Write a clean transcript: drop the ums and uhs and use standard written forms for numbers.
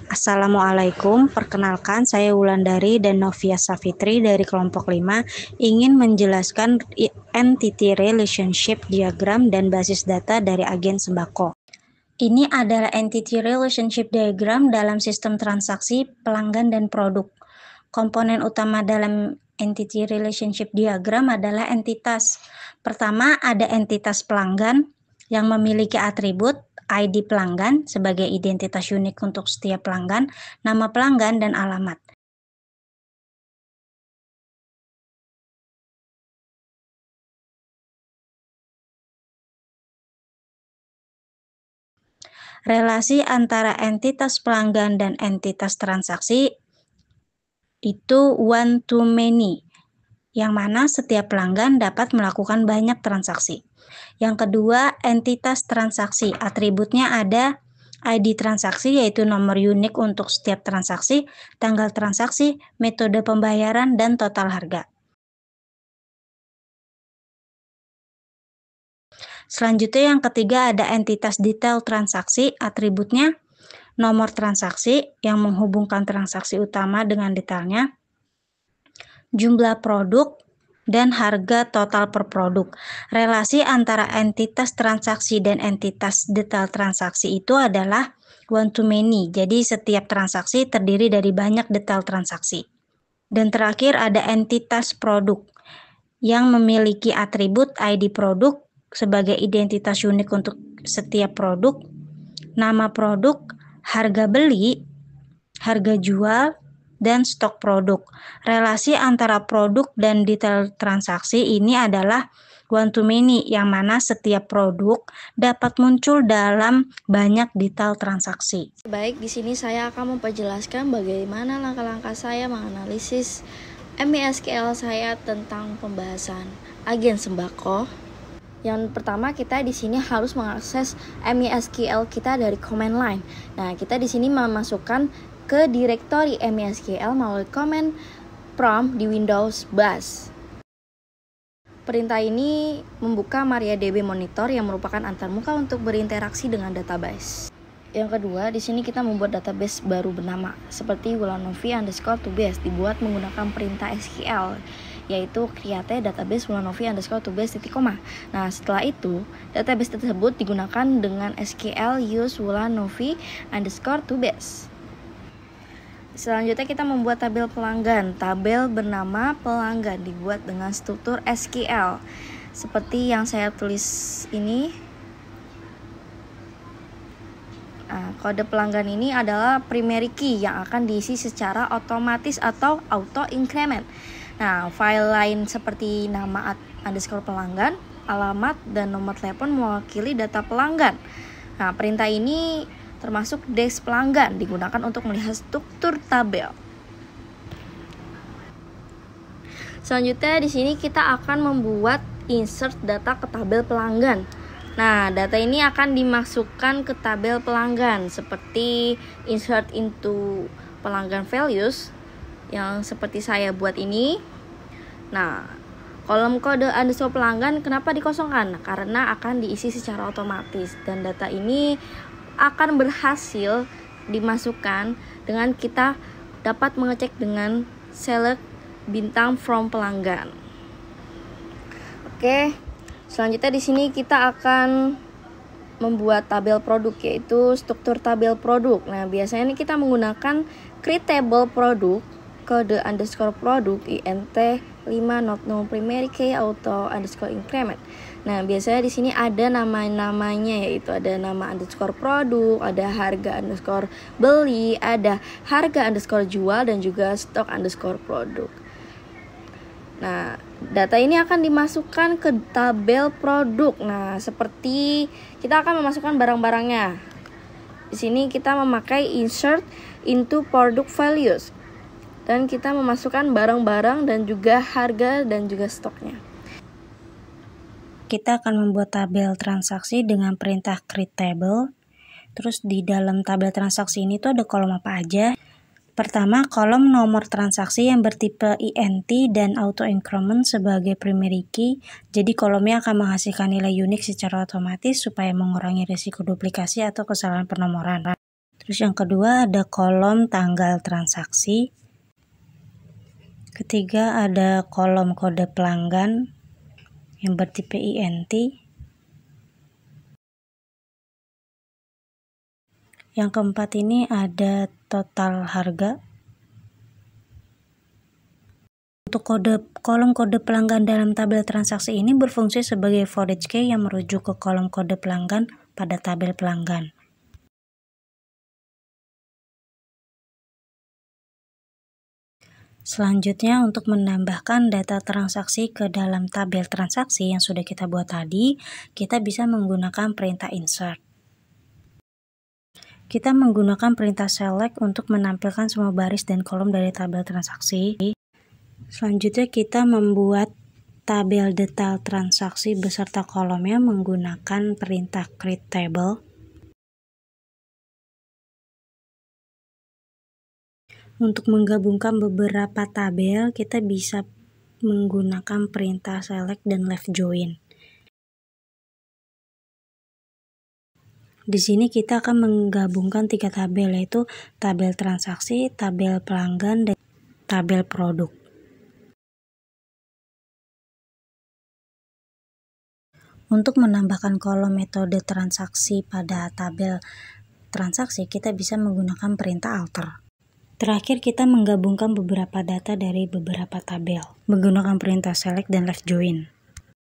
Assalamualaikum, perkenalkan saya Wulandari dan Novia Safitri dari kelompok 5 ingin menjelaskan entity relationship diagram dan basis data dari agen sembako. Ini adalah entity relationship diagram dalam sistem transaksi, pelanggan, dan produk. Komponen utama dalam entity relationship diagram adalah entitas. Pertama, ada entitas pelanggan yang memiliki atribut ID pelanggan sebagai identitas unik untuk setiap pelanggan, nama pelanggan, dan alamat. Relasi antara entitas pelanggan dan entitas transaksi itu one to many, yang mana setiap pelanggan dapat melakukan banyak transaksi. Yang kedua, entitas transaksi. Atributnya ada ID transaksi, yaitu nomor unik untuk setiap transaksi, tanggal transaksi, metode pembayaran, dan total harga. Selanjutnya yang ketiga ada entitas detail transaksi. Atributnya nomor transaksi yang menghubungkan transaksi utama dengan detailnya, jumlah produk, dan harga total per produk. Relasi antara entitas transaksi dan entitas detail transaksi itu adalah one to many. Jadi setiap transaksi terdiri dari banyak detail transaksi. Dan terakhir ada entitas produk yang memiliki atribut ID produk sebagai identitas unik untuk setiap produk, nama produk, harga beli, harga jual, dan stok produk. Relasi antara produk dan detail transaksi ini adalah one to many, yang mana setiap produk dapat muncul dalam banyak detail transaksi. Baik, di sini saya akan memperjelaskan bagaimana langkah-langkah saya menganalisis MySQL saya tentang pembahasan agen sembako. Yang pertama, kita di sini harus mengakses MySQL kita dari command line. Nah, kita di sini memasukkan ke direktori MySQL melalui command prompt di Windows Bash. Perintah ini membuka MariaDB Monitor yang merupakan antarmuka untuk berinteraksi dengan database. Yang kedua, di sini kita membuat database baru bernama seperti Wulanovi_tobase dibuat menggunakan perintah SQL, yaitu create database Wulanovi_tobase titik koma. Nah, setelah itu database tersebut digunakan dengan SQL use Wulanovi_tobase. Selanjutnya kita membuat tabel pelanggan. Tabel bernama pelanggan dibuat dengan struktur SQL seperti yang saya tulis ini. Nah, kode pelanggan ini adalah primary key yang akan diisi secara otomatis atau auto increment. Nah, file lain seperti nama underscore pelanggan, alamat, dan nomor telepon mewakili data pelanggan. Nah, perintah ini termasuk desk pelanggan digunakan untuk melihat struktur tabel. Selanjutnya di sini kita akan membuat insert data ke tabel pelanggan. Nah, data ini akan dimasukkan ke tabel pelanggan seperti insert into pelanggan values yang seperti saya buat ini. Nah, kolom kode underscore pelanggan kenapa dikosongkan? Karena akan diisi secara otomatis dan data ini akan berhasil dimasukkan dengan kita dapat mengecek dengan select bintang from pelanggan. Oke, selanjutnya di sini kita akan membuat tabel produk, yaitu struktur tabel produk. Nah, biasanya ini kita menggunakan create table produk kode underscore produk int 5 not no primary key auto underscore increment. Nah, biasanya di sini ada nama-namanya, yaitu ada nama underscore produk, ada harga underscore beli, ada harga underscore jual, dan juga stok underscore produk. Nah, data ini akan dimasukkan ke tabel produk. Nah, seperti kita akan memasukkan barang-barangnya. Di sini kita memakai insert into product values. Dan kita memasukkan barang-barang dan juga harga dan juga stoknya. Kita akan membuat tabel transaksi dengan perintah create table. Terus di dalam tabel transaksi ini tuh ada kolom apa aja. Pertama, kolom nomor transaksi yang bertipe INT dan auto increment sebagai primary key. Jadi kolomnya akan menghasilkan nilai unik secara otomatis supaya mengurangi risiko duplikasi atau kesalahan penomoran. Terus yang kedua ada kolom tanggal transaksi. Ketiga ada kolom kode pelanggan yang bertipe INT. Yang keempat ini ada total harga. Untuk kolom kode pelanggan dalam tabel transaksi ini berfungsi sebagai forage key yang merujuk ke kolom kode pelanggan pada tabel pelanggan. Selanjutnya, untuk menambahkan data transaksi ke dalam tabel transaksi yang sudah kita buat tadi, kita bisa menggunakan perintah insert. Kita menggunakan perintah select untuk menampilkan semua baris dan kolom dari tabel transaksi. Selanjutnya, kita membuat tabel detail transaksi beserta kolomnya menggunakan perintah create table. Untuk menggabungkan beberapa tabel, kita bisa menggunakan perintah select dan left join. Di sini kita akan menggabungkan 3 tabel, yaitu tabel transaksi, tabel pelanggan, dan tabel produk. Untuk menambahkan kolom metode transaksi pada tabel transaksi, kita bisa menggunakan perintah alter. Terakhir, kita menggabungkan beberapa data dari beberapa tabel menggunakan perintah select dan left join.